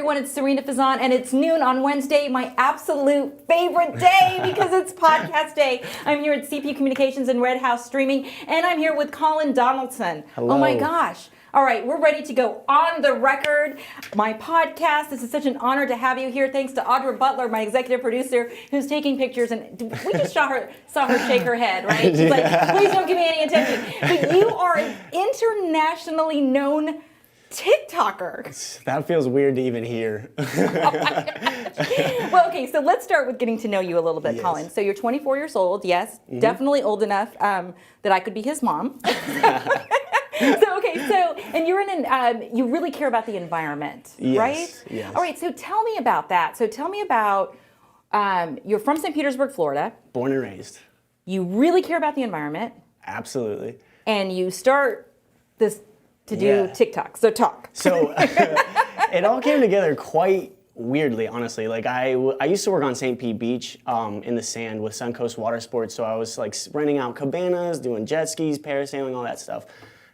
everyone. It's Serena Fazan, and it's noon on Wednesday, my absolute favorite day because it's podcast day. I'm here at CP Communications and Red House Streaming, and I'm here with Colin Donaldson. Hello. Oh my gosh. All right, we're ready to go on the record. My podcast, this is such an honor to have you here. Thanks to Audra Butler, my executive producer, who's taking pictures. And we just saw her shake her head, right? She's like, please don't give me any attention. But you are an internationally known TikToker. That feels weird to even hear. Well, okay, so let's start with getting to know you a little bit, Yes. Colin. So you're 24 years old, yes, definitely old enough that I could be his mom. And you're in you really care about the environment, Yes, right? yes. All right, so tell me about that. So tell me about, you're from St. Petersburg, Florida. Born and raised. You really care about the environment, Absolutely. and you start this to do Yeah. TikTok. So talk. So it all came together quite weirdly, honestly. Like I used to work on St. Pete Beach in the sand with Suncoast Water Sports. So I was like renting out cabanas, doing jet skis, parasailing, all that stuff.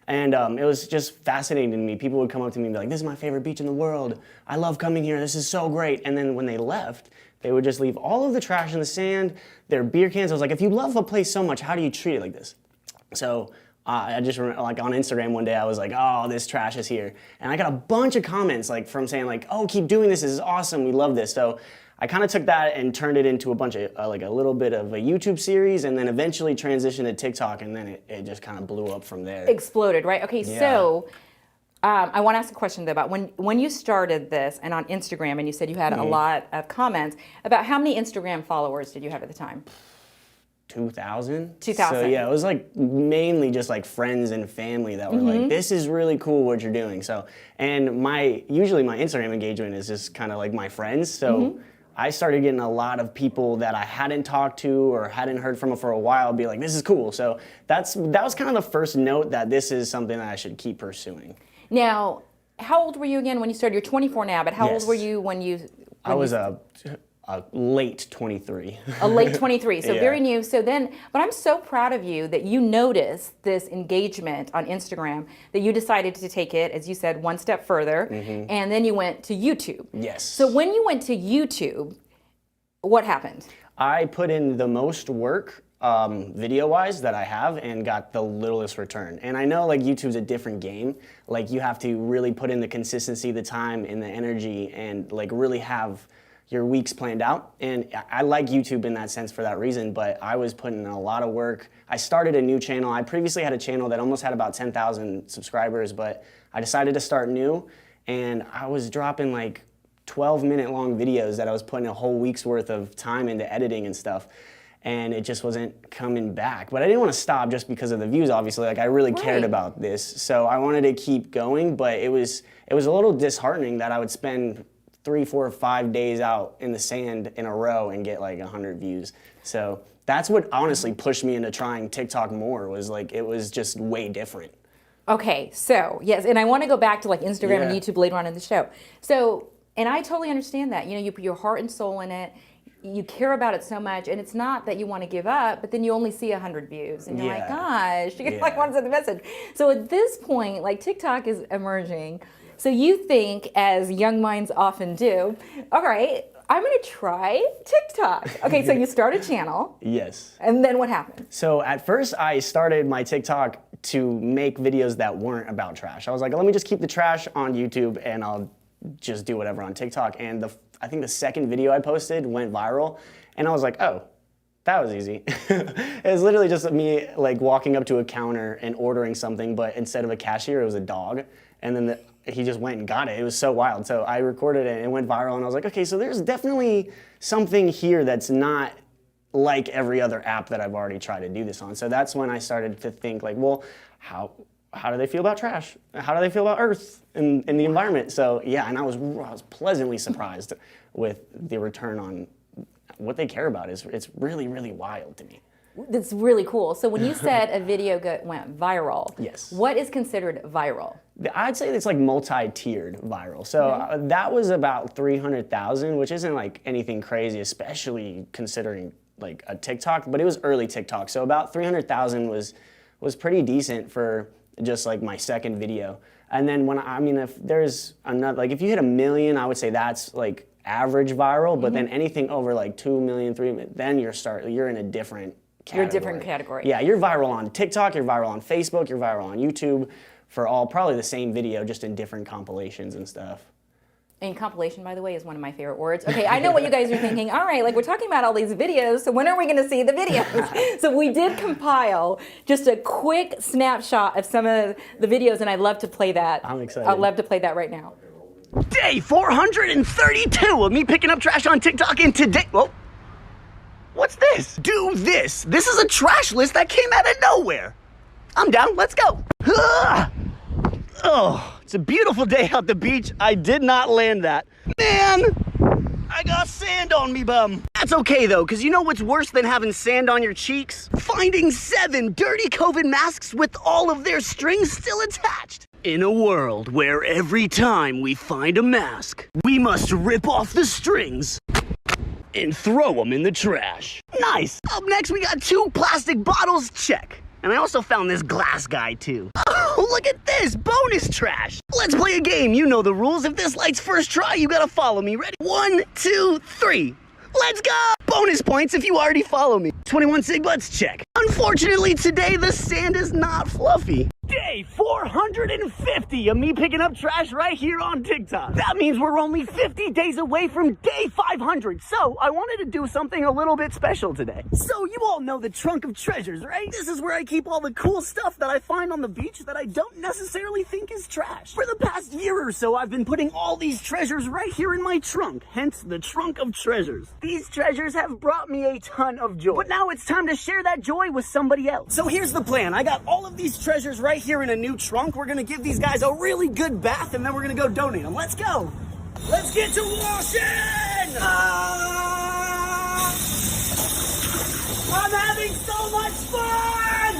And it was just fascinating to me. People would come up to me and be like, this is my favorite beach in the world. I love coming here. This is so great. And then when they left, they would just leave all of the trash in the sand, their beer cans. I was like, if you love a place so much, how do you treat it like this? So I just remember, like on Instagram one day, I was like, oh, this trash is here. And I got a bunch of comments like from saying like, oh, keep doing this. This is awesome. We love this. So I kind of took that and turned it into a bunch of like a little bit of a YouTube series, and then eventually transitioned to TikTok, and then it just kind of blew up from there. Exploded, right? Okay, Yeah. so I want to ask a question though about when you started this and on Instagram, and you said you had a lot of comments, about how many Instagram followers did you have at the time? 2000. 2000. So yeah, it was like mainly just like friends and family that were like, this is really cool what you're doing. So, and usually my Instagram engagement is just kind of like my friends. So I started getting a lot of people that I hadn't talked to or hadn't heard from for a while be like, this is cool. So that was kind of the first note that this is something that I should keep pursuing. Now, how old were you again when you started? You're 24 now, but how Yes. old were you when you? I was a late 23. A late 23, so Yeah. very new. So then, but I'm so proud of you that you noticed this engagement on Instagram, that you decided to take it, as you said, one step further, and then you went to YouTube. Yes. So when you went to YouTube, what happened? I put in the most work video-wise that I have and got the littlest return. And I know like YouTube's a different game. Like you have to really put in the consistency, the time, and the energy, and like really have your weeks planned out. And I like YouTube in that sense for that reason, but I was putting in a lot of work. I started a new channel. I previously had a channel that almost had about 10,000 subscribers, but I decided to start new, and I was dropping like 12-minute long videos that I was putting a whole week's worth of time into editing and stuff, and it just wasn't coming back. But I didn't want to stop just because of the views, obviously. Like I really cared about this, so I wanted to keep going, but it was a little disheartening that I would spend 3, 4, 5 days out in the sand in a row and get like 100 views. So that's what honestly pushed me into trying TikTok more, was like it was just way different. Okay, so yes, and I want to go back to like Instagram and Yeah. YouTube later on in the show. So, and I totally understand that. You know, you put your heart and soul in it. You care about it so much, and it's not that you want to give up, but then you only see 100 views, and you're like, gosh, you like want to send the message. So at this point, like TikTok is emerging. So you think, as young minds often do, all right, I'm going to try TikTok. Okay, so you start a channel. Yes. And then what happened? So at first I started my TikTok to make videos that weren't about trash. I was like, let me just keep the trash on YouTube and I'll just do whatever on TikTok. And I think the second video I posted went viral, and I was like, oh, that was easy. It was literally just me like walking up to a counter and ordering something, but instead of a cashier, it was a dog. And then he just went and got it. It was so wild. So I recorded it and it went viral, and I was like, okay, so there's definitely something here that's not like every other app that I've already tried to do this on. So that's when I started to think like, well, how do they feel about trash? How do they feel about Earth and the environment? So yeah, and I was pleasantly surprised with the return on what they care about. It's really, really wild to me. That's really cool. So when you said a video went viral, Yes. What is considered viral? I'd say it's like multi-tiered viral. So that was about 300,000, which isn't like anything crazy, especially considering like a TikTok, but it was early TikTok. So about 300,000 was pretty decent for just like my second video. And then if there's another, like if you hit 1 million, I would say that's like average viral, but then anything over like 2 million, 3 million, then you're in a different category. You're a different category. Yeah, you're viral on TikTok, you're viral on Facebook, you're viral on YouTube for all probably the same video, just in different compilations and stuff. And compilation, by the way, is one of my favorite words. Okay, I know what you guys are thinking. All right, like we're talking about all these videos, so when are we going to see the videos? So we did compile just a quick snapshot of some of the videos, and I'd love to play that. I'm excited. I'd love to play that right now. Day 432 of me picking up trash on TikTok, and today, whoa, what's this? Do this. This is a trash list that came out of nowhere. I'm down, let's go. Ugh. Oh, it's a beautiful day out the beach. I did not land that. Man, I got sand on me bum. That's okay though, because you know what's worse than having sand on your cheeks? Finding 7 dirty COVID masks with all of their strings still attached. In a world where every time we find a mask, we must rip off the strings and throw them in the trash. Nice. Up next, we got 2 plastic bottles, check. And I also found this glass guy too. Oh, look at this, bonus trash. Let's play a game. You know the rules. If this light's first try, you gotta follow me. Ready? 1, 2, 3. Let's go! Bonus points if you already follow me. 21 sig butts, check. Unfortunately, today the sand is not fluffy. Day 450 of me picking up trash right here on TikTok. That means we're only 50 days away from day 500. So I wanted to do something a little bit special today. So you all know the trunk of treasures, right? This is where I keep all the cool stuff that I find on the beach that I don't necessarily think is trash. For the past year or so, I've been putting all these treasures right here in my trunk, hence the trunk of treasures. These treasures have brought me a ton of joy. But now it's time to share that joy with somebody else. So here's the plan. I got all of these treasures right here in a new trunk. We're gonna give these guys a really good bath and then we're gonna go donate them. Let's go. Let's get to washing! I'm having so much fun!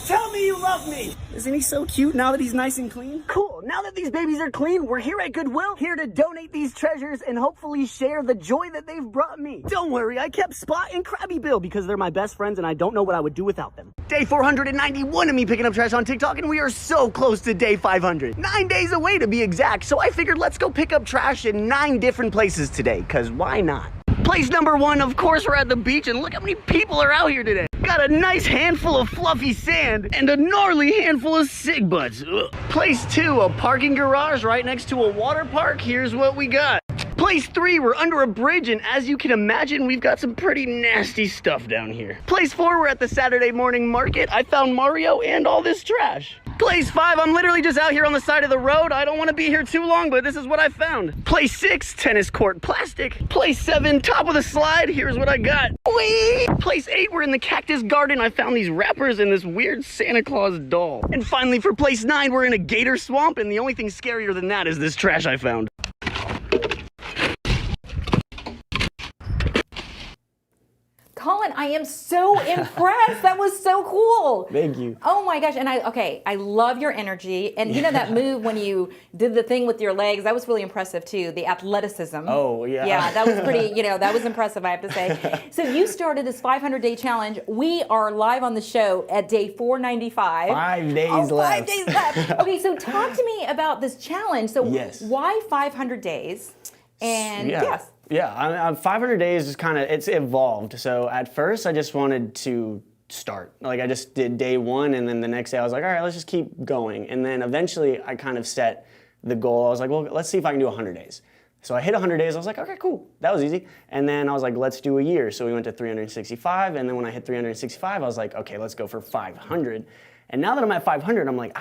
Tell me you love me. Isn't he so cute now that he's nice and clean? Cool. Now that these babies are clean, we're here at Goodwill, here to donate these treasures and hopefully share the joy that they've brought me. Don't worry, I kept Spot and Krabby Bill because they're my best friends and I don't know what I would do without them. Day 491 of me picking up trash on TikTok, and we are so close to day 500. 9 days away to be exact, so I figured let's go pick up trash in 9 different places today, because why not? Place number 1, of course, we're at the beach, and look how many people are out here today. Got a nice handful of fluffy sand and a gnarly handful of sig butts. Ugh. Place 2, a parking garage right next to a water park. Here's what we got. Place 3, we're under a bridge, and as you can imagine, we've got some pretty nasty stuff down here. Place 4, we're at the Saturday morning market. I found Mario and all this trash. Place 5, I'm literally just out here on the side of the road. I don't want to be here too long, but this is what I found. Place 6, tennis court plastic. Place 7, top of the slide. Here's what I got. Whee! Place 8, we're in the cactus garden. I found these wrappers and this weird Santa Claus doll. And finally, for place 9, we're in a gator swamp, and the only thing scarier than that is this trash I found. Colin, I am so impressed. That was so cool. Thank you. Oh my gosh. And I love your energy. And you know that move when you did the thing with your legs, that was really impressive too. The athleticism. Oh, yeah. Yeah, that was pretty, that was impressive, I have to say. So you started this 500-day challenge. We are live on the show at day 495. 5 days left. 5 days left. Okay, so talk to me about this challenge. So Yes. why 500 days? And yes. Yeah, 500 days is it's evolved. So at first I just wanted to start. Like I just did day 1 and then the next day I was like, all right, let's just keep going. And then eventually I kind of set the goal. I was like, well, let's see if I can do 100 days. So I hit 100 days, I was like, okay, cool, that was easy. And then I was like, let's do a year. So we went to 365, and then when I hit 365, I was like, okay, let's go for 500. And now that I'm at 500, I'm like,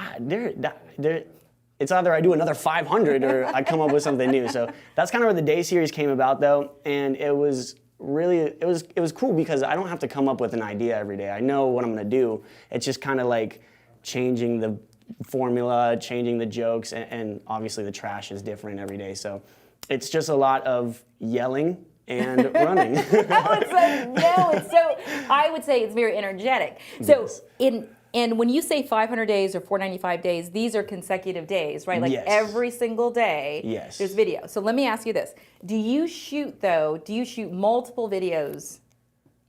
it's either I do another 500 or I come up with something new. So that's kind of where the day series came about though. And it was really, it was cool because I don't have to come up with an idea every day. I know what I'm gonna do. It's just kind of like changing the formula, changing the jokes, and obviously the trash is different every day. So it's just a lot of yelling and running. I would say it's very energetic. So Yes. And when you say 500 days or 495 days, these are consecutive days, right? Like Yes. every single day, Yes. there's video. So let me ask you this. Do you shoot multiple videos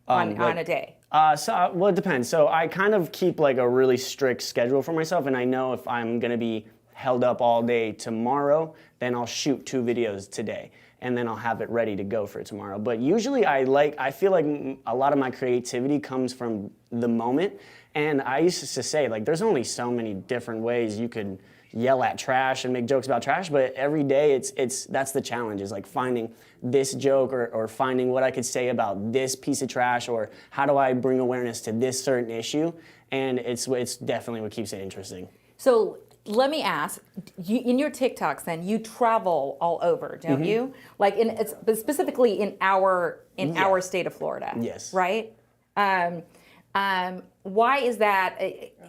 on a day? Well, it depends. So I kind of keep like a really strict schedule for myself, and I know if I'm gonna be held up all day tomorrow, then I'll shoot 2 videos today, and then I'll have it ready to go for tomorrow. But usually I feel like a lot of my creativity comes from the moment, and I used to say like there's only so many different ways you could yell at trash and make jokes about trash, but every day that's the challenge, is like finding this joke or finding what I could say about this piece of trash, or how do I bring awareness to this certain issue, and it's definitely what keeps it interesting. So let me ask, in your TikToks then, you travel all over, don't you? Like but specifically in our state of Florida. Yes. Right? Why is that?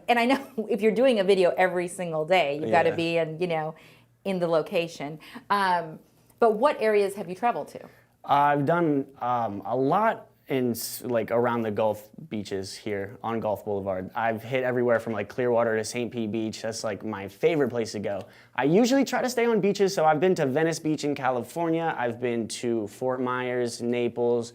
And I know if you're doing a video every single day, you've got to be in the location. But what areas have you traveled to? I've done a lot in like around the Gulf beaches here on Gulf Boulevard. I've hit everywhere from like Clearwater to St. Pete Beach. That's like my favorite place to go. I usually try to stay on beaches, so I've been to Venice Beach in California. I've been to Fort Myers, Naples.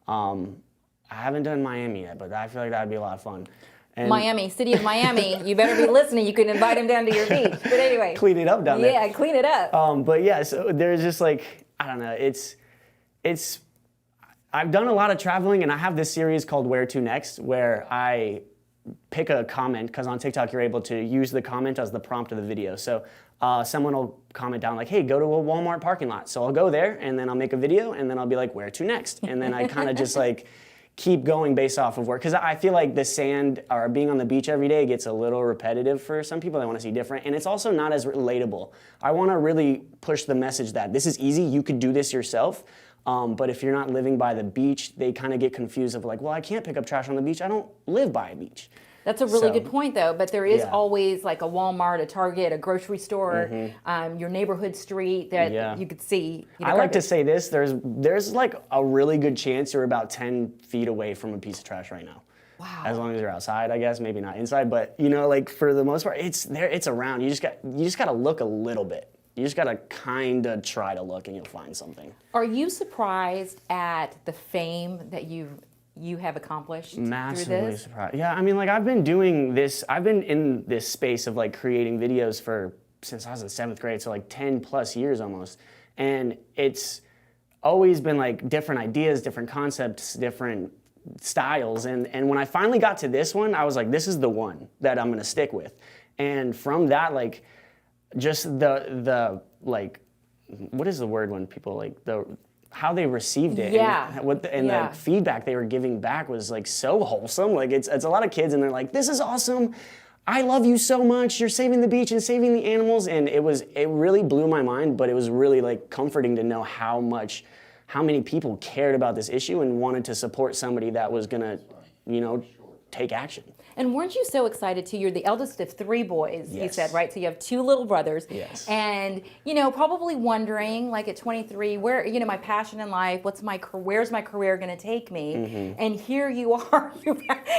I haven't done Miami yet, but I feel like that'd be a lot of fun. And Miami, city of Miami. You better be listening. You can invite him down to your beach. But anyway. Clean it up down there. Yeah, clean it up. But yeah, so there's just like, I don't know, I've done a lot of traveling, and I have this series called Where to Next, where I pick a comment, because on TikTok you're able to use the comment as the prompt of the video. So someone will comment down like, hey, go to a Walmart parking lot. So I'll go there, and then I'll make a video, and then I'll be like, where to next? And then I kind of just like keep going based off of work, because I feel like the sand or being on the beach every day gets a little repetitive for some people. They want to see different, and it's also not as relatable. I want to really push the message that this is easy, you could do this yourself, but if you're not living by the beach, they kind of get confused of like, well, I can't pick up trash on the beach, I don't live by a beach. That's a really So, good point, though. But there is yeah. always like a Walmart, a Target, a grocery store, your neighborhood street that you could see. I like to say this: there's like a really good chance you're about 10 feet away from a piece of trash right now. Wow. As long as you're outside, I guess, maybe not inside, but like for the most part, it's there. It's around. You just got to look a little bit. You just got to kind of try to look, and you'll find something. Are you surprised at the fame that you have accomplished Massively through this? surprised. Yeah, I mean, like I've been doing this. I've been in this space of like creating videos since I was in 7th grade, so like 10 plus years almost. And it's always been like different ideas, different concepts, different styles. And when I finally got to this one, I was like, this is the one that I'm gonna stick with. And from that, like, just the like, what is the word when people like how they received it, Yeah. and Yeah. the feedback they were giving back was like so wholesome. Like it's a lot of kids, and they're like, "This is awesome! I love you so much. You're saving the beach and saving the animals." And it really blew my mind. But it was really like comforting to know how many people cared about this issue and wanted to support somebody that was gonna, take action. And weren't you so excited too? You're the eldest of 3 boys, you Yes. said, right? So you have 2 little brothers. Yes. And, probably wondering, like at 23, where, my passion in life, where's my career going to take me? Mm-hmm. And here you are,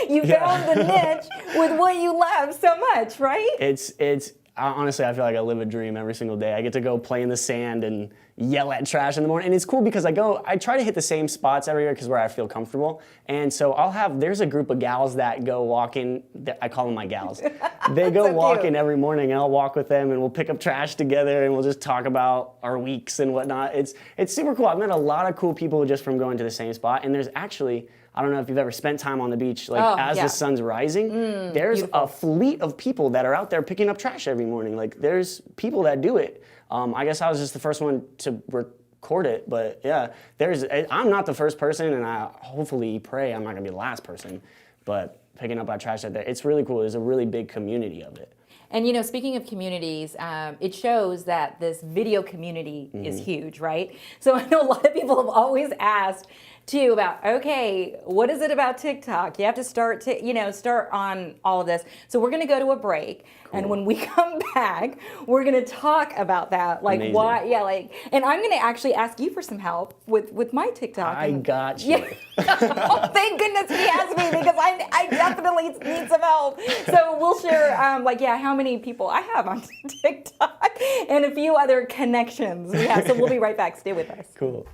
you found the niche with what you love so much, right? It's honestly, I feel like I live a dream every single day. I get to go play in the sand and yell at trash in the morning. And it's cool because I try to hit the same spots every year because where I feel comfortable. And so there's a group of gals that go walking, I call them my gals. They go So walking cute. every morning, and I'll walk with them, and we'll pick up trash together, and we'll just talk about our weeks and whatnot. It's super cool. I've met a lot of cool people just from going to the same spot. And there's actually, I don't know if you've ever spent time on the beach, as yeah. the sun's rising, there's beautiful. a fleet of people that are out there picking up trash every morning. Like there's people that do it. I guess I was just the first one to record it, but yeah, I'm not the first person, and I hopefully pray I'm not gonna be the last person, but picking up our trash out there, it's really cool. There's a really big community of it. And speaking of communities, it shows that this video community is Mm-hmm. huge, right? So I know a lot of people have always asked too about, okay, what is it about TikTok? You have to start on all of this. So we're gonna go to a break, and when we come back, we're gonna talk about that, like Amazing. why, and I'm gonna actually ask you for some help with my TikTok. I and- got you. Yeah. Oh, thank goodness he asked me, because I definitely need some help. So we'll share, how many people I have on TikTok and a few other connections we have. So we'll be right back. Stay with us. Cool.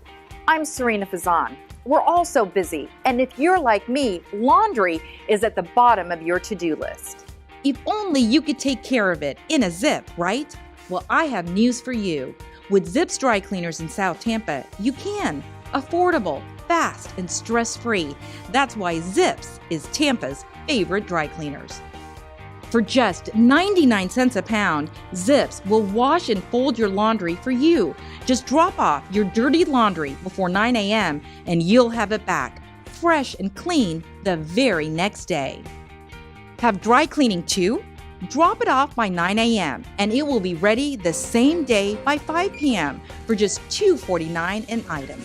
I'm Serena Fazan. We're all so busy, and if you're like me, laundry is at the bottom of your to-do list. If only you could take care of it in a zip, right? Well, I have news for you. With Zips Dry Cleaners in South Tampa, you can. Affordable, fast, and stress-free. That's why Zips is Tampa's favorite dry cleaners. For just 99 cents a pound, Zips will wash and fold your laundry for you. Just drop off your dirty laundry before 9 a.m. and you'll have it back, fresh and clean the very next day. Have dry cleaning too? Drop it off by 9 a.m. and it will be ready the same day by 5 p.m. for just $2.49 an item.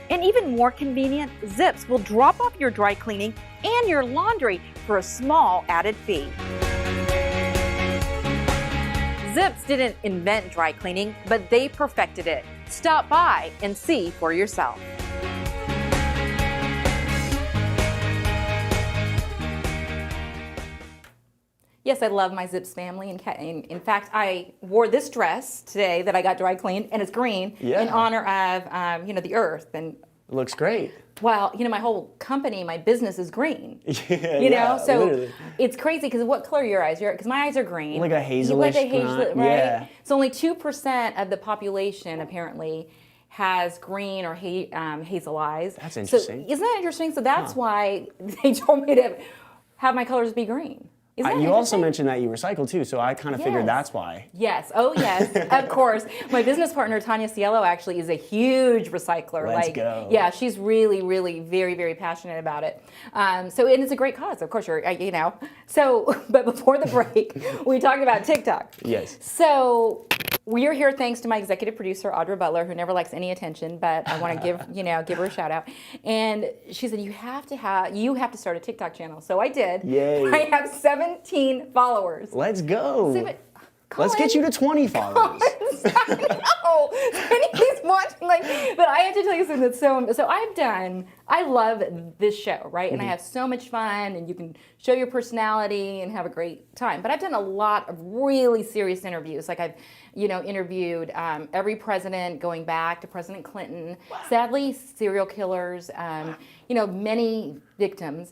And even more convenient, Zips will drop off your dry cleaning and your laundry for a small added fee. Zips didn't invent dry cleaning, but they perfected it. Stop by and see for yourself. Yes, I love my Zips family. In fact, I wore this dress today that I got dry cleaned, and it's green in honor of, the earth. And It looks great. well, my whole company, my business is green. Yeah, So literally. it's crazy because what color are your eyes? Because my eyes are green. Like a You like hazelish a hazel, brown, right? yeah. So only 2% of the population apparently has green or hazel eyes. That's interesting. So isn't that interesting? So that's why they told me to have my colors be green. Isn't that You also interesting? mentioned that you recycle too, so I kind of figured Yes. that's why. Yes. Oh, yes. Of course. My business partner Tanya Cielo actually is a huge recycler. Let's go. Yeah, she's really, really, very, very passionate about it. And it's a great cause. Of course, So, but before the break, we talked about TikTok. Yes. So. We're here thanks to my executive producer, Audra Butler, who never likes any attention, but I want to give her a shout out. And she said, you have to start a TikTok channel. So I did. Yay. I have 17 followers. Let's go. See, but Let's get you to 20 followers. No, he's watching but I have to tell you something that's so I love this show, right? And I have so much fun, and you can show your personality and have a great time. But I've done a lot of really serious interviews. Like I've, interviewed every president going back to President Clinton. Sadly, serial killers, many victims.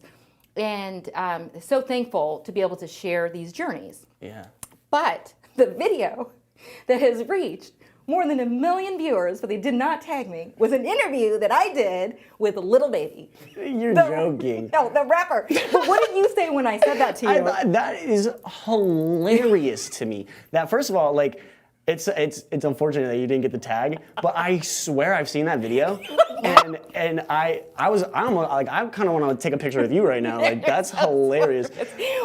And so thankful to be able to share these journeys. Yeah. But the video that has reached more than 1 million viewers, but they did not tag me, was an interview that I did with Lil Baby. You're joking. No, the rapper. But what did you say when I said that to you? That is hilarious to me. That first of all, it's unfortunate that you didn't get the tag, but I swear I've seen that video, and I almost I kind of want to take a picture with you right now. That's hilarious.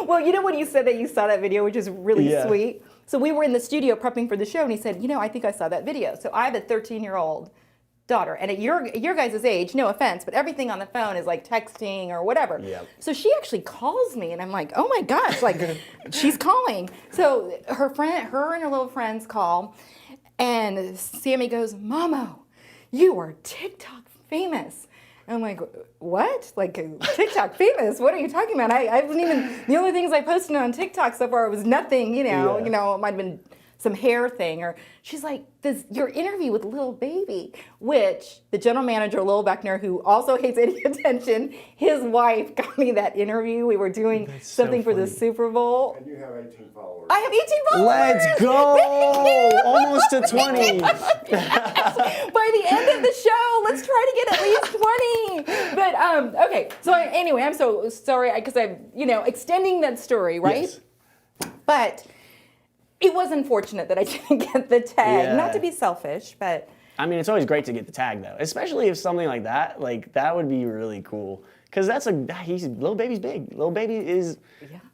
Well, when you said that you saw that video, which is really Yeah. sweet. So we were in the studio prepping for the show, and he said, I think I saw that video. So I have a 13-year-old daughter, and at your guys' age, no offense, but everything on the phone is like texting or whatever. Yep. So she actually calls me, and I'm like, oh my gosh, she's calling. So her and her little friends call, and Sammy goes, Momo, you are TikTok famous. And I'm like, what? TikTok famous? What are you talking about? I wasn't even, the only things I posted on TikTok so far was nothing, it might have been some hair thing. Or she's like, your interview with Lil Baby, which the general manager, Lil Beckner, who also hates any attention, his wife got me that interview. We were doing something for the Super Bowl. And you have 18 followers. I have 18 followers. Let's go! Almost to 20. By the end of the show, let's try to get at least 20. But okay, so anyway, I'm so sorry because I'm extending that story, right? Yes. But it was unfortunate that I didn't get the tag. Yeah. Not to be selfish, but I mean, it's always great to get the tag though, especially if something like that would be really cool. Cause Lil Baby's big. Lil Baby is,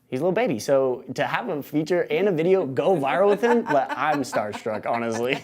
he's Lil Baby. So to have a feature and a video go viral with him, I'm starstruck, honestly.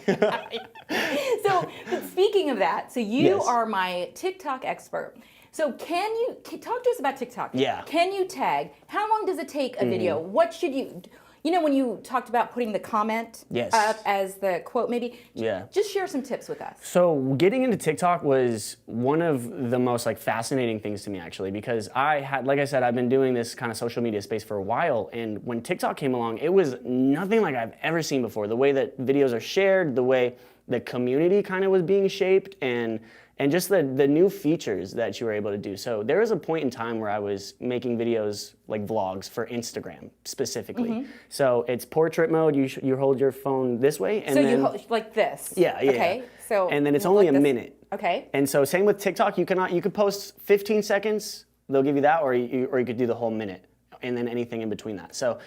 So but speaking of that, so you Yes. are my TikTok expert. So can you talk to us about TikTok? Yeah. Can you tag? How long does it take a video? What should you? When you talked about putting the comment Yes. up as the quote, maybe. Yeah. Just share some tips with us. So getting into TikTok was one of the most fascinating things to me actually, because like I said, I've been doing this kind of social media space for a while, and when TikTok came along, it was nothing like I've ever seen before. The way that videos are shared, the way the community kind of was being shaped, and and just the new features that you were able to do. So there was a point in time where I was making videos like vlogs for Instagram specifically. So it's portrait mode. You hold your phone this way, and So then you hold, like this. yeah. Okay. So and then it's you only like a this. minute. Okay. And so same with TikTok. You could post 15 seconds. They'll give you that, or you could do the whole minute, and then anything in between that. So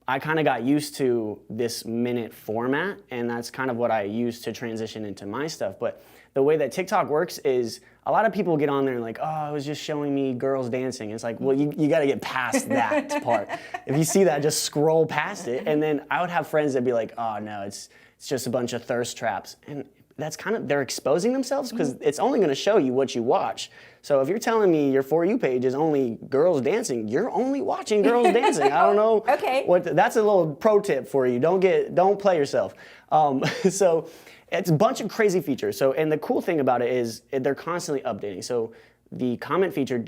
I kind of got used to this minute format, and that's kind of what I use to transition into my stuff. But the way that TikTok works is a lot of people get on there and like, oh, it was just showing me girls dancing. It's like, well, you got to get past that part. If you see that, just scroll past it. And then I would have friends that'd be like, oh no, it's just a bunch of thirst traps. And that's kind of, they're exposing themselves because it's only going to show you what you watch. So if you're telling me your For You page is only girls dancing, you're only watching girls dancing. I don't know. Okay. That's a little pro tip for you. Don't play yourself. So it's a bunch of crazy features. So, and the cool thing about it is they're constantly updating. So the comment feature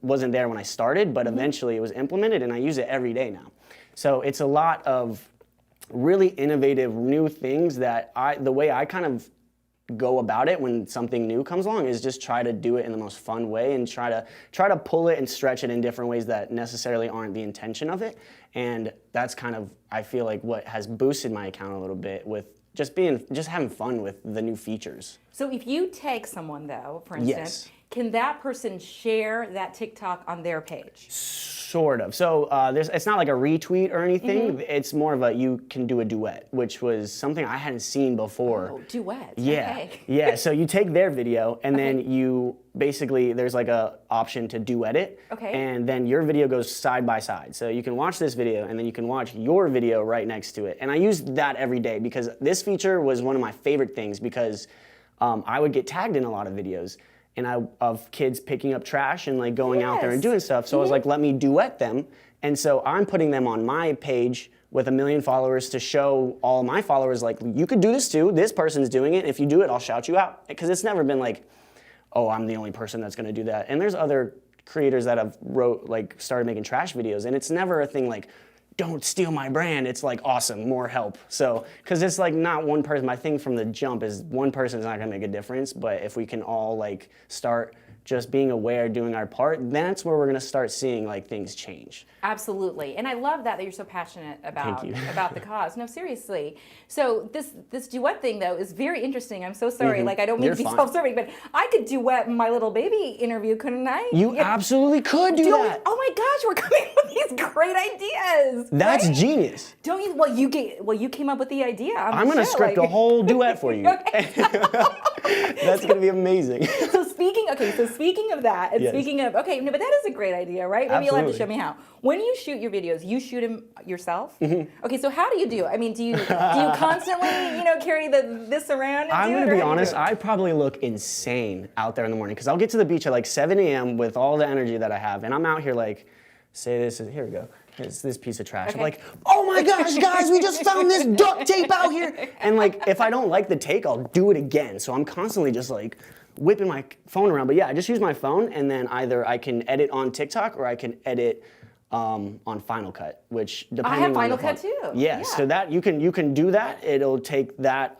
wasn't there when I started, but eventually it was implemented, and I use it every day now. So it's a lot of really innovative new things that the way I kind of go about it when something new comes along is just try to do it in the most fun way and try to pull it and stretch it in different ways that necessarily aren't the intention of it. And that's kind of, I feel like, what has boosted my account a little bit with just having fun with the new features. So if you tag someone though, for instance, Yes. can that person share that TikTok on their page? Sort of. So it's not like a retweet or anything. It's more of you can do a duet, which was something I hadn't seen before. Oh, duets. Yeah, Okay. yeah. So you take their video and then you basically, there's like a option to duet it. Okay. And then your video goes side by side. So you can watch this video and then you can watch your video right next to it. And I use that every day because this feature was one of my favorite things because I would get tagged in a lot of videos of kids picking up trash and like going out there and Yes. doing stuff. So I was like, let me duet them. And so I'm putting them on my page with 1 million followers to show all my followers, like, you could do this too. This person's doing it. If you do it, I'll shout you out. Because it's never been like, oh, I'm the only person that's gonna do that. And there's other creators that have started making trash videos, and it's never a thing like, don't steal my brand. It's like, awesome, more help. So, because it's like not one person. My thing from the jump is one person is not gonna make a difference, but if we can all like start just being aware, doing our part, that's where we're gonna start seeing like things change. Absolutely, and I love that you're so passionate about Thank you. about the cause. No, seriously. So this duet thing though is very interesting. I'm so sorry. Like I don't mean You're to be fine. self-serving, but I could duet my little baby interview, couldn't I? You absolutely could do Don't- that. Oh my gosh, we're coming up with these great ideas. That's right? genius. Don't you? Well, you came up with the idea. I'm gonna script a whole duet for you. That's gonna be amazing. So speaking of that, and Yes. speaking of, okay, no, but that is a great idea, right? Maybe you'll have to show Absolutely. me how. When you shoot your videos, you shoot them yourself? Okay, so how do you do it? I mean, do you constantly, carry this around and I'm do gonna it, or be how do you honest, do it? I probably look insane out there in the morning because I'll get to the beach at like 7 a.m. with all the energy that I have, and I'm out here like, say this, here we go. It's this piece of trash. I'm Okay. like, oh my gosh, guys, we just found this duct tape out here. And like, if I don't like the take, I'll do it again. So I'm constantly just like whipping my phone around. But yeah, I just use my phone, and then either I can edit on TikTok or I can edit on Final Cut, which depending have on Final the Cut font- too. Yeah, Yeah. so that you can do that. It'll take that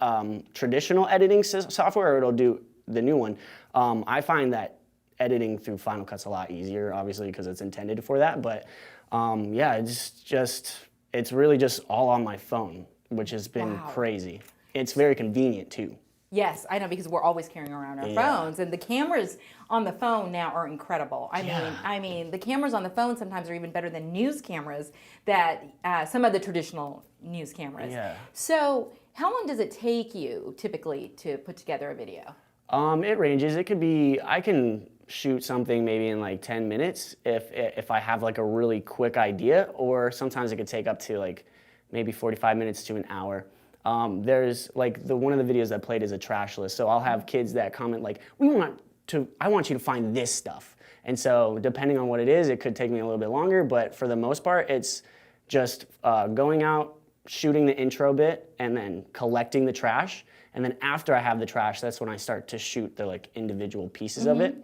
traditional editing software, or it'll do the new one. I find that editing through Final Cut's a lot easier, obviously, because it's intended for that. But yeah, it's really just all on my phone, which has been Wow. crazy. It's very convenient too. Yes, I know, because we're always carrying around our Yeah. phones, and the cameras on the phone now are incredible. Yeah. I mean, the cameras on the phone sometimes are even better than news cameras that some of the traditional news cameras. Yeah. So, how long does it take you typically to put together a video? It ranges. It could be, I can shoot something maybe in like 10 minutes if I have like a really quick idea, or sometimes it could take up to like maybe 45 minutes to an hour. There's like one of the videos I played is a trash list. So I'll have kids that comment like, I want you to find this stuff. And so depending on what it is, it could take me a little bit longer, but for the most part, it's just going out, shooting the intro bit, and then collecting the trash. And then after I have the trash, that's when I start to shoot the like individual pieces of it,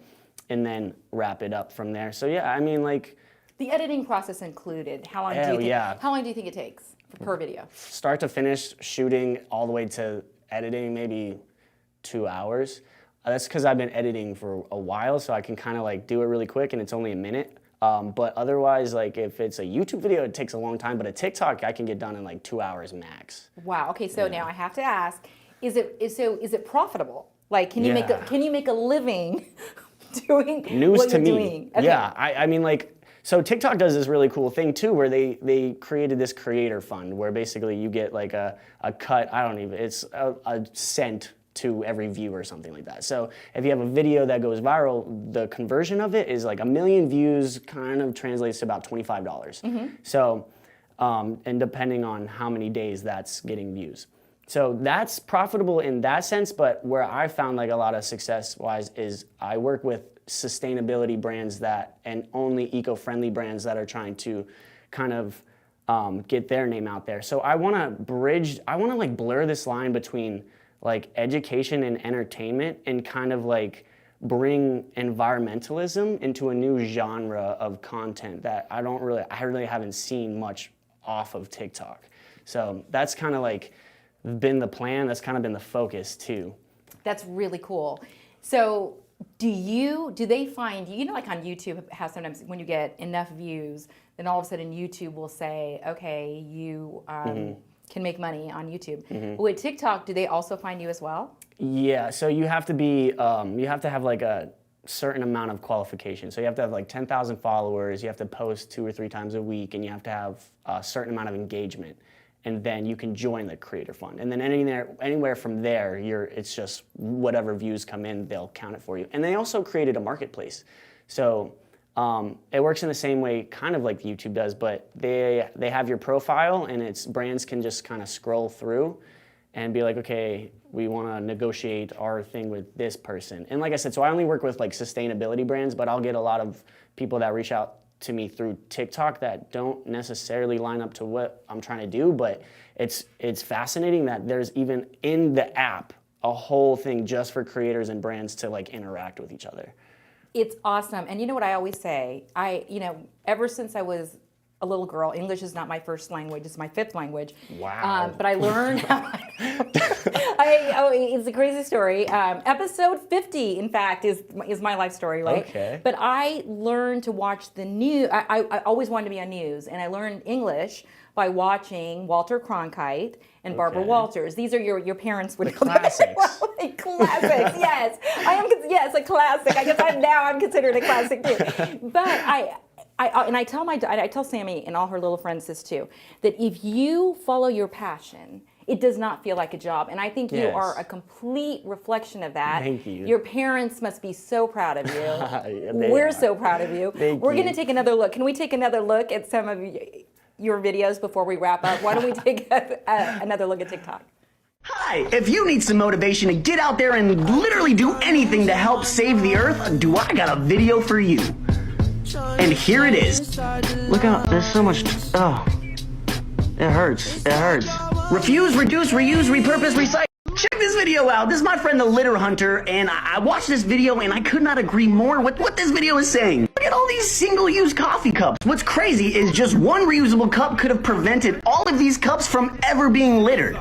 and then wrap it up from there. So yeah, I mean, like, The editing process included. How long do Oh, you think? yeah. How long do you think it takes per video? start to finish shooting all the way to editing, maybe 2 hours. That's because I've been editing for a while, so I can kind of like do it really quick and it's only a minute. But otherwise, like if it's a YouTube video, it takes a long time, but a TikTok, I can get done in like 2 hours max. Wow. Okay, so now I have to ask, is it profitable? Like, can you make a living doing News what to you're me? doing? Okay. Yeah, I mean like, so TikTok does this really cool thing too, where they created this creator fund where basically you get like a cut, it's a cent to every view or something like that. So if you have a video that goes viral, the conversion of it is like 1 million views kind of translates to about $25. So, and depending on how many days that's getting views. So that's profitable in that sense, but where I found like a lot of success wise is I work with sustainability brands and only eco-friendly brands that are trying to kind of get their name out there. So I want to like blur this line between like education and entertainment and kind of like bring environmentalism into a new genre of content that I really haven't seen much off of TikTok. So that's kind of like been the plan. That's kind of been the focus too. That's really cool. So do they find, like on YouTube, how sometimes when you get enough views, then all of a sudden YouTube will say, okay, you can make money on YouTube. With TikTok, do they also find you as well? Yeah, so you have to be, you have to have like a certain amount of qualification. So you have to have like 10,000 followers, you have to post 2 or 3 times a week, and you have to have a certain amount of engagement. And then you can join the creator fund. And then anywhere from there, it's just whatever views come in, they'll count it for you. And they also created a marketplace. So it works in the same way, kind of like YouTube does, but they have your profile, and brands can just kind of scroll through and be like, okay, we want to negotiate our thing with this person. And like I said, so I only work with like sustainability brands, but I'll get a lot of people that reach out to me through TikTok that don't necessarily line up to what I'm trying to do, but it's fascinating that there's even in the app a whole thing just for creators and brands to like interact with each other. It's awesome. And you know what I always say? Ever since I was a little girl, English is not my first language, it's my 5th language. Wow. But I learned it's a crazy story. Episode 50, in fact, is my life story, right? Okay. But I learned to watch the news. I always wanted to be on news, and I learned English by watching Walter Cronkite and Barbara Walters. These are your parents would the classics. Classics, yes. Yes, a classic. I guess I'm considered a classic too. But I tell Sammy and all her little friends this too, that if you follow your passion, it does not feel like a job. And I think you are a complete reflection of that. Thank you. Your parents must be so proud of you. They We're are. so proud of you. We're going to take another look. Can we take another look at some of your videos before we wrap up? Why don't we take another look at TikTok? Hi, if you need some motivation to get out there and literally do anything to help save the earth, I got a video for you. And here it is. Look out, there's so much, it hurts. Refuse, reduce, reuse, repurpose, recycle. Check this video out. This is my friend the Litter Hunter, and I watched this video and I could not agree more with what this video is saying. Look at all these single-use coffee cups. What's crazy is just one reusable cup could have prevented all of these cups from ever being littered.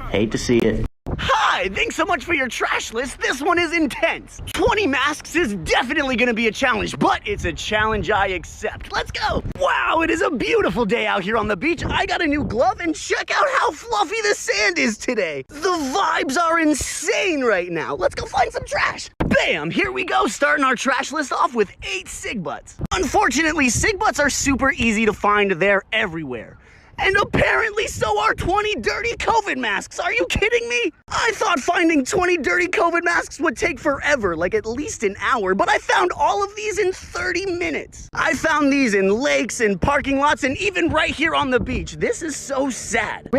Hate to see it. Hi, thanks so much for your trash list. This one is intense. 20 masks is definitely gonna be a challenge, but it's a challenge I accept. Let's go. Wow, it is a beautiful day out here on the beach. I got a new glove, and check out how fluffy the sand is today. The vibes are insane right now. Let's go find some trash. Bam, here we go, starting our trash list off with 8 cig butts. Unfortunately, cig butts are super easy to find. They're everywhere. And apparently so are 20 dirty COVID masks. Are you kidding me? I thought finding 20 dirty COVID masks would take forever, like at least an hour, but I found all of these in 30 minutes. I found these in lakes and parking lots and even right here on the beach. This is so sad.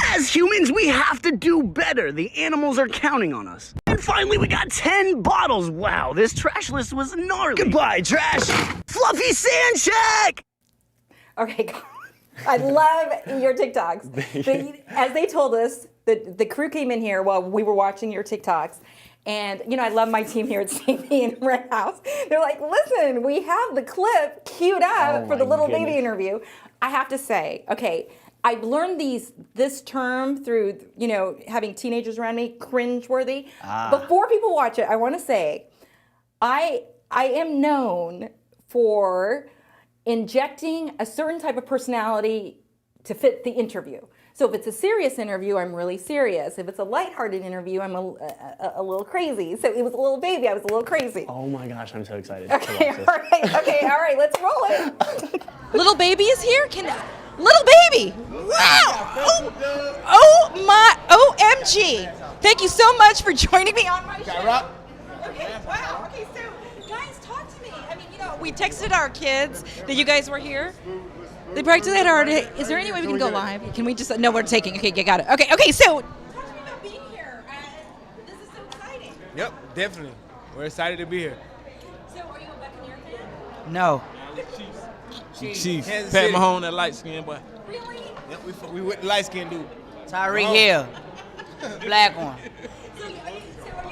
As humans, we have to do better. The animals are counting on us. And finally, we got 10 bottles. Wow, this trash list was gnarly. Goodbye, trash. Fluffy sand check. Okay, I love your TikToks. As they told us, the crew came in here while we were watching your TikToks. And, I love my team here at CB and Red House. They're like, listen, we have the clip queued up for the little baby interview. I have to say, okay, I've learned this term through, having teenagers around me, cringeworthy. Before people watch it, I want to say, I am known for injecting a certain type of personality to fit the interview. So if it's a serious interview, I'm really serious. If it's a lighthearted interview, I'm a little crazy. So it was a little baby, I was a little crazy. Oh my gosh, I'm so excited. Okay, all right, let's roll it. Little baby is here? Little baby! Wow! Oh my, OMG! Thank you so much for joining me on my show. Okay, wow. Okay, so guys, talk to me. I mean, we texted our kids that you guys were here. They practically had already. Is there any way we can go live? Can we just? No, we're taking. Okay, got it. Okay. So, talk to me about being here. This is so exciting. Yep, definitely. We're excited to be here. So, are you a Buccaneer fan? No. Chiefs. Pat Mahomes, that light skin boy. Really? Yep, we with the light skin dude. Tyreek Hill. Black one. So, are you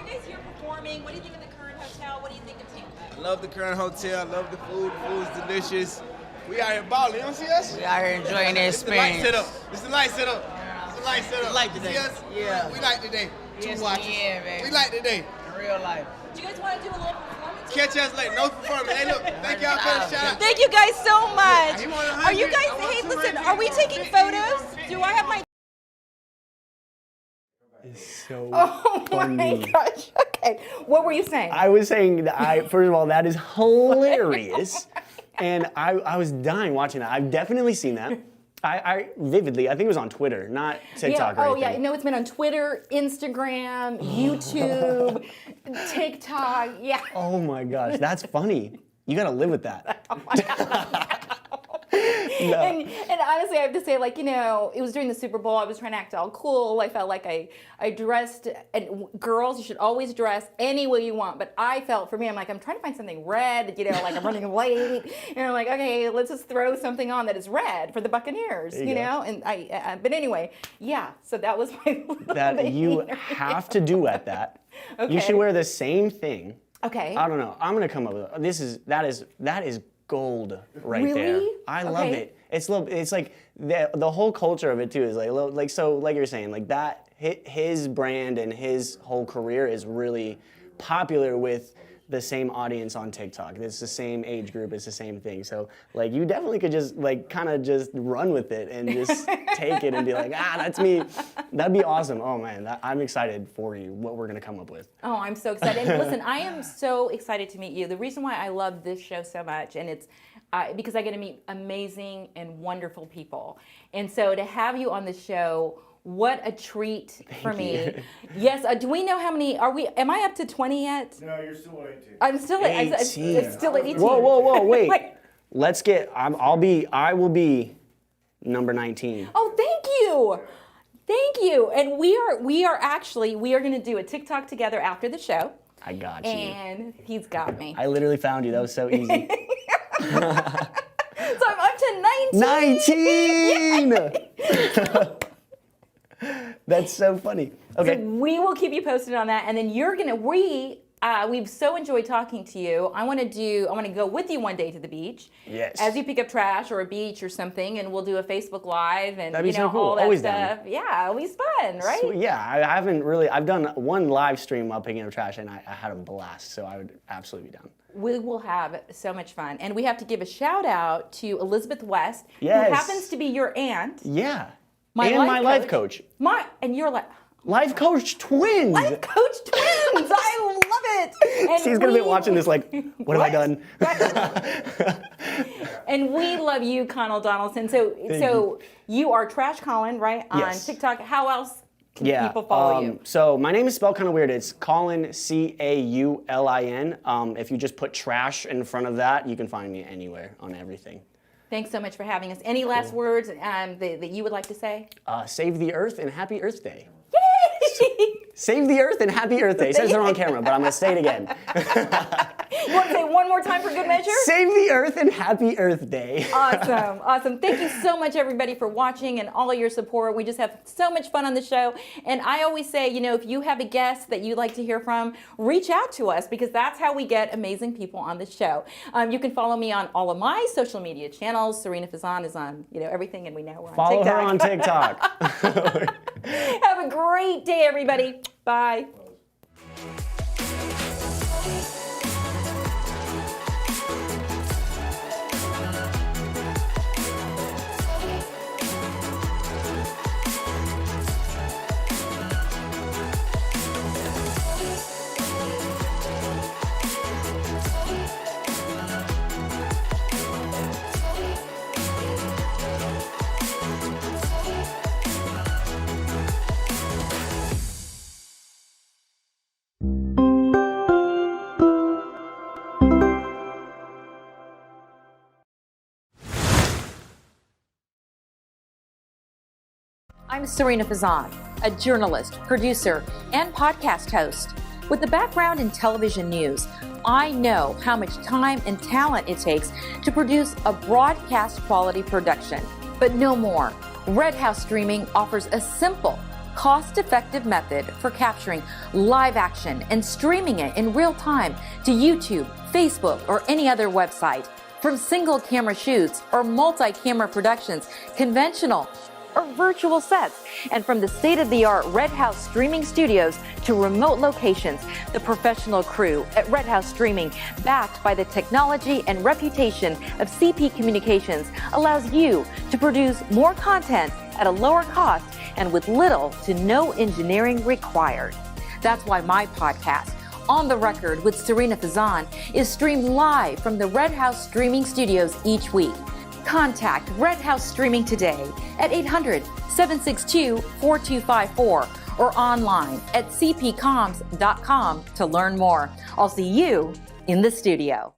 guys here performing? What do you think of the current hotel? What do you think of Tampa? I love the current hotel. I love the food. The food's delicious. We out here balling. You don't see us? We out here enjoying the It's the light experience. setup. It's the light setup. It's the light setup. Light today. See us? Yeah. We light today. Yes, Two watches. yeah, baby. We light today. In real life. Do you guys want to do a little performance? Catch us later. No performance. Hey, look. Thank y'all for the shout out. Thank you guys so much. He wanted Are you 100. guys? I want Hey, 200. listen. Are we taking photos? Do I have my? It's so Oh my funny. gosh. Okay. What were you saying? I was saying that first of all, that is hilarious. And I was dying watching that. I've definitely seen that. I vividly, I think it was on Twitter, not TikTok or anything. No, it's been on Twitter, Instagram, YouTube, TikTok. Yeah. Oh my gosh, that's funny. You gotta live with that. And honestly, I have to say, it was during the Super Bowl. I was trying to act all cool. I felt like I dressed, and girls, you should always dress any way you want. But I felt, for me, I'm trying to find something red, like I'm running late. And I'm like, okay, let's just throw something on that is red for the Buccaneers, There you go. And but anyway, yeah, so that was my little That you baby. have to duet that. Okay. You should wear the same thing. Okay. I don't know. I'm gonna come up with that is gold right there. Really? I love Okay. it. It's like the whole culture of it too is like you're saying, like that his brand and his whole career is really popular with the same audience on TikTok. It's the same age group, it's the same thing. So you definitely could just kind of just run with it and just take it and be like, that's me. That'd be awesome. Oh man, I'm excited for you, what we're gonna come up with. Oh, I'm so excited. And listen, I am so excited to meet you. The reason why I love this show so much, and it's because I get to meet amazing and wonderful people. And so to have you on the show, what a treat for me. Yes, do we know how many, am I up to 20 yet? No, you're still at 18. I'm still at 18. I'm still at 18. Whoa, wait. Wait. Let's get, I will be number 19. Oh, thank you. Thank you. And we are going to do a TikTok together after the show. I got you. And he's got me. I literally found you. That was so easy. So I'm up to 19. 19! That's so funny. Okay. So we will keep you posted on that, and then we've so enjoyed talking to you. I want to go with you one day to the beach. Yes. As you pick up trash or a beach or something, and we'll do a Facebook Live and That'd be so cool. all that Always stuff. down. Yeah, it'll be fun, right? So, yeah, I've done one live stream while picking up trash, and I had a blast, so I would absolutely be down. We will have so much fun. And we have to give a shout out to Elizabeth West, Yes. who happens to be your aunt. Yeah. My and life my life coach. coach. And you're like, Life coach twins. Life Coach Twins! I love it! And She's going to be we- watching this like, what have I done? And we love you, Connell Donaldson. So you are Trash Colin, right? Yes. On TikTok. How else can people follow you? So my name is spelled kind of weird. It's Colin, Caulin. If you just put trash in front of that, you can find me anywhere on everything. Thanks so much for having us. Any last words that you would like to say? Save the Earth and Happy Earth Day. Yay! Save the Earth and Happy Earth Day. It says it on camera, but I'm going to say it again. You want to say one more time for good measure? Save the Earth and Happy Earth Day. Awesome, awesome. Thank you so much, everybody, for watching and all of your support. We just have so much fun on the show. And I always say, you know, if you have a guest that you'd like to hear from, reach out to us because that's how we get amazing people on the show. You can follow me on all of my social media channels. Serena Fazan is on, you know, everything, and we know we're on Follow TikTok. her on TikTok. Have a great day, everybody. Bye. I'm Serena Fazan, a journalist, producer, and podcast host. With a background in television news, I know how much time and talent it takes to produce a broadcast quality production. But no more. Red House Streaming offers a simple, cost-effective method for capturing live action and streaming it in real time to YouTube, Facebook, or any other website. From single camera shoots or multi-camera productions, conventional or virtual sets, and from the state-of-the-art Red House Streaming Studios to remote locations, the professional crew at Red House Streaming, backed by the technology and reputation of CP Communications, allows you to produce more content at a lower cost and with little to no engineering required. That's why my podcast, On the Record with Serena Fazan, is streamed live from the Red House Streaming Studios each week. Contact Red House Streaming today at 800-762-4254 or online at cpcoms.com to learn more. I'll see you in the studio.